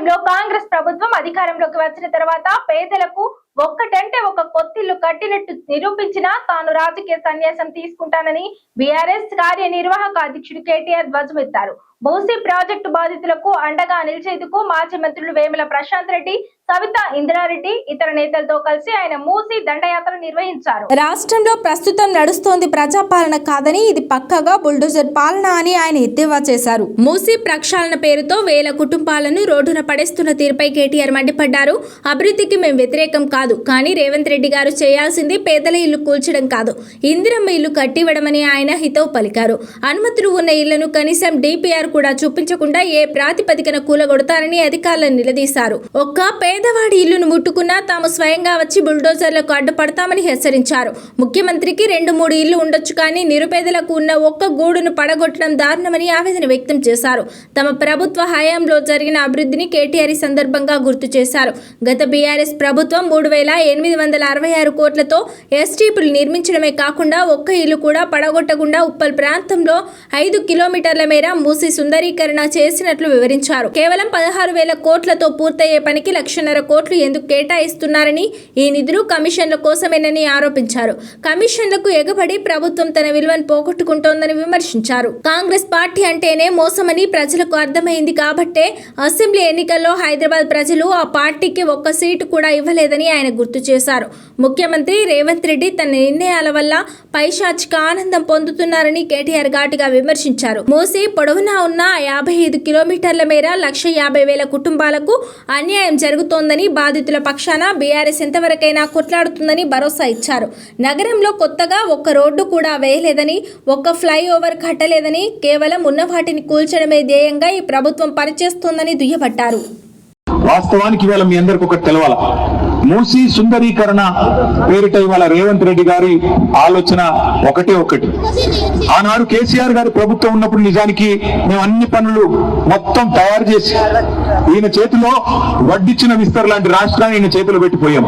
రాష్ట్రంలో కాంగ్రెస్ ప్రభుత్వం అధికారంలోకి వచ్చిన తర్వాత పేదలకు ఒక్కటంటే ఒక కొత్తిల్లు కట్టినట్టు నిరూపించినా తాను రాజకీయ సన్యాసం తీసుకుంటానని బీఆర్ఎస్ కార్యనిర్వాహక అధ్యక్షుడు కేటీఆర్ ధ్వజమెత్తారు. మూసీ ప్రాజెక్టు బాధితులకు అండగా నిలిచేందుకు మాజీ మంత్రులు వేముల ప్రశాంత్ రెడ్డి, సవితా ఇంద్రారెడ్డి ఇతర నేతలతో కలిసి ఆయన మూసీ దండయాత్ర నిర్వహించారు. రాష్ట్రంలో ప్రస్తుతం నడుస్తోంది ప్రజాపాలన కాదని ఇది పక్కగా బుల్డోజర్ పాలన అని ఆయన ఎద్దేవా చేశారు. మూసీ ప్రక్షాళన పేరుతో వేల కుటుంబాలను రోడ్డున పడేస్తున్న తీరుపై కేటీఆర్ మండిపడ్డారు. అభివృద్ధికి మేము వ్యతిరేకం కాదు, కానీ రేవంత్ రెడ్డి గారు చేయాల్సింది పేదల ఇల్లు కూల్చడం కాదు, ఇందిరమ్మ ఇల్లు కట్టివ్వడమని ఆయన హితవు పలికారు. అనుమతులు ఉన్న ఇళ్లను కనీసం డిపిఆర్ కూడా చూపించకుండా ఏ ప్రాతిపదికన కూలగొడతారని అధికారులను నిలదీశారు. ఒక్క పేదవాడి ఇల్లును ముట్టుకున్నా తాము స్వయంగా వచ్చి బుల్డోజర్లకు అడ్డుపడతామని హెచ్చరించారు. ముఖ్యమంత్రికి 2-3 ఇళ్లు ఉండొచ్చు, కానీ నిరుపేదలకు ఉన్న ఒక్క గూడును పడగొట్టడం దారుణమని ఆవేదన వ్యక్తం చేశారు. తమ ప్రభుత్వ హయాంలో జరిగిన అభివృద్ధిని కేటీఆర్ సందర్భంగా గుర్తు చేశారు. గత బీఆర్ఎస్ ప్రభుత్వం 3,866 కోట్లతో ఎస్టీపీలు నిర్మించడమే కాకుండా ఒక్క ఇల్లు కూడా పడగొట్టకుండా ఉప్పల్ ప్రాంతంలో 5 కిలోమీటర్ల మేర మూసి సుందరీకరణ చేసినట్లు వివరించారు. కేవలం 16,000 కోట్లతో పూర్తయ్యే పనికి 1,50,000 కోట్లు ఎందుకు కేటాయిస్తున్నారని, ఈ నిధులు కమిషన్ల కోసమేనని ఆరోపించారు. కమిషన్లకు ఎగబడి ప్రభుత్వం తన విలువను పోగొట్టుకుంటోందని విమర్శించారు. కాంగ్రెస్ పార్టీ అంటేనే మోసమని ప్రజలకు అర్థమైంది కాబట్టే అసెంబ్లీ ఎన్నికల్లో హైదరాబాద్ ప్రజలు ఆ పార్టీకి ఒక్క సీటు కూడా ఇవ్వలేదని ఆయన గుర్తు చేశారు. ముఖ్యమంత్రి రేవంత్ రెడ్డి తన నిర్ణయాల వల్ల పైశాచిక ఆనందం పొందుతున్నారని కేటీఆర్ ఘాటుగా విమర్శించారు. మూసీ పొడవునా ఉన్న 55 కిలోమీటర్ల మేర 1,50,000 కుటుంబాలకు అన్యాయం జరుగుతోందని, బాధితుల పక్షాన బీఆర్ఎస్ ఎంతవరకైనా కొట్లాడుతుందని భరోసా ఇచ్చారు. నగరంలో కొత్తగా ఒక్క రోడ్డు కూడా వేయలేదని, ఒక్క ఫ్లైఓవర్ కట్టలేదని, కేవలం ఉన్న వాటిని కూల్చడమే ధ్యేయంగా ఈ ప్రభుత్వం పనిచేస్తోందని దుయ్యబట్టారు. వాస్తవానికి ఇవాళ మీ అందరికి ఒకటి తెలవాల, మూసీ సుందరీకరణ పేరిట ఇవాళ రేవంత్ రెడ్డి గారి ఆలోచన ఒకటి. ఆనాడు కేసీఆర్ గారి ప్రభుత్వం ఉన్నప్పుడు నిజానికి మేము అన్ని పనులు మొత్తం తయారు చేసి ఈయన చేతిలో వడ్డిచ్చిన విస్తర్ లాంటి రాష్ట్రాన్ని ఈయన చేతిలో పెట్టిపోయాం.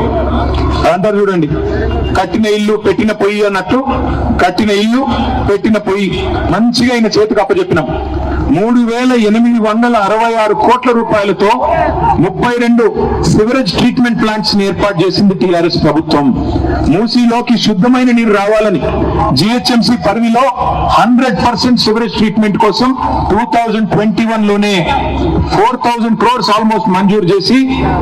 అదంతా చూడండి, కట్టిన ఇల్లు పెట్టిన పొయ్యి అన్నట్టు, కట్టిన ఇల్లు పెట్టిన పొయ్యి మంచిగా ఈయన చేతికి అప్పచెప్పినాం. 3,866 కోట్ల రూపాయలతో 32 సివరేజ్ ట్రీట్మెంట్ ప్లాంట్స్ ని ఏర్పాటు చేసింది టీఆర్ఎస్ ప్రభుత్వం. మూసీలోకి శుద్ధమైన నీరు రావాలని జిహెచ్ఎంసీ పరిధిలో 100% సివరేజ్ ట్రీట్మెంట్ కోసం 2021 లోనే 4,000 crores ఆల్మోస్ట్ మంజూరు చేసి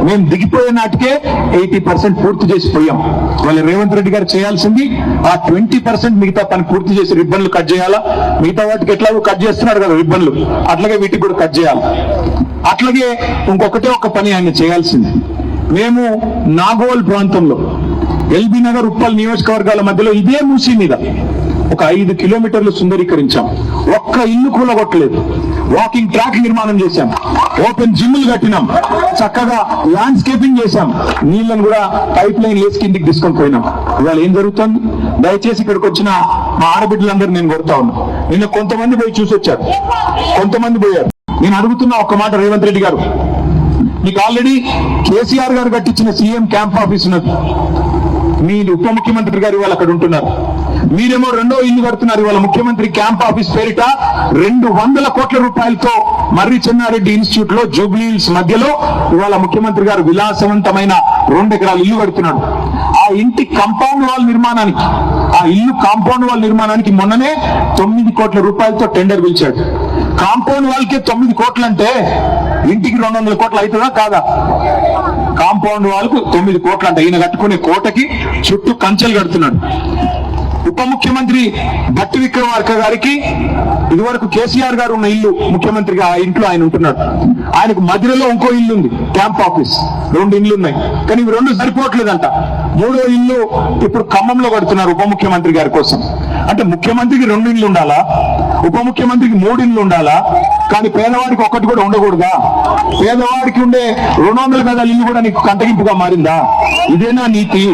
మేము దిగిపోయే నాటికే 80% పూర్తి చేసిపోయాం. వాళ్ళ రేవంత్ రెడ్డి గారు చేయాల్సింది ఆ 20% మిగతా పని పూర్తి చేసి రిబ్బన్లు కట్ చేయాలా. మిగతా వాటికి ఎట్లాగో కట్ చేస్తున్నాడు కదా రిబ్బన్లు, అట్లాగే వీటికి కూడా కట్ చేయాలి. అట్లాగే ఒక పని ఆయన చేయాల్సింది, మేము నాగోల్ ప్రాంతంలో ఎల్బీ నగర్ ఉప్పల్ నియోజకవర్గాల మధ్యలో ఇదే మూసీ మీద ఒక 5 కిలోమీటర్లు సుందరీకరించాం. ఒక్క ఇల్లు కూలగొట్టలేదు. వాకింగ్ ట్రాక్ నిర్మాణం చేశాం, ఓపెన్ జిమ్లు కట్టినాం, చక్కగా ల్యాండ్స్కేపింగ్ చేశాం, నీళ్లను కూడా పైప్ లైన్ లేసి కిందికి తీసుకొని పోయినాం. ఇవాళ ఏం జరుగుతుంది? దయచేసి ఇక్కడికి వచ్చిన మా ఆడబిడ్డలందరూ నేను కొడతా ఉన్నా. నిన్న కొంతమంది పోయి చూసి వచ్చారు, కొంతమంది పోయారు. నేను అడుగుతున్నా ఒక్క మాట, రేవంత్ రెడ్డి గారు, మీకు ఆల్రెడీ కేసీఆర్ గారు కట్టించిన సీఎం క్యాంప్ ఆఫీస్ ఉన్నది. మీ ఉప ముఖ్యమంత్రి గారు ఇవాళ అక్కడ ఉంటున్నారు. మీరేమో 2వ ఇల్లు కడుతున్నారు. ఇవాళ ముఖ్యమంత్రి క్యాంప్ ఆఫీస్ పేరిట 200 కోట్ల రూపాయలతో మర్రి చెన్నారెడ్డి ఇన్స్టిట్యూట్ లో జూబ్లీ హిల్స్ మధ్యలో ఇవాళ ముఖ్యమంత్రి గారు విలాసవంతమైన 2 ఎకరాల ఇల్లు కడుతున్నాడు. ఆ ఇంటి కాంపౌండ్ వాల్ నిర్మాణానికి, ఆ ఇల్లు కాంపౌండ్ వాల్ నిర్మాణానికి మొన్ననే 9 కోట్ల రూపాయలతో టెండర్ పిలిచాడు. కాంపౌండ్ వాల్ కే 9 కోట్లు అంటే ఇంటికి 200 కోట్లు అవుతుందా కాదా? కాంపౌండ్ వాల్ కు 9 కోట్లు అంటే ఈయన కట్టుకునే కోటకి చుట్టూ కంచెలు కడుతున్నాడు. ఉప ముఖ్యమంత్రి భట్టి విక్రమార్క గారికి ఇదివరకు కేసీఆర్ గారు ఉన్న ఇల్లు ముఖ్యమంత్రిగా ఆ ఇంట్లో ఆయన ఉంటున్నాడు. ఆయనకు మధ్యలో ఇంకో ఇల్లు ఉంది, క్యాంప్ ఆఫీస్. 2 ఇల్లు ఉన్నాయి, కానీ ఇవి 2 సరిపోవట్లేదంట. 3వ ఇల్లు ఇప్పుడు ఖమ్మంలో కడుతున్నారు ఉప ముఖ్యమంత్రి గారి కోసం. అంటే ముఖ్యమంత్రికి 2 ఇల్లు ఉండాలా, ఉప ముఖ్యమంత్రికి 3 ఇల్లు ఉండాలా, కానీ పేదవాడికి ఒక్కటి కూడా ఉండకూడదా? పేదవాడికి ఉండే 200 గజాల ఇల్లు కూడా నీకు కంటగింపుగా మారిందా? ఇదేనా నీతి?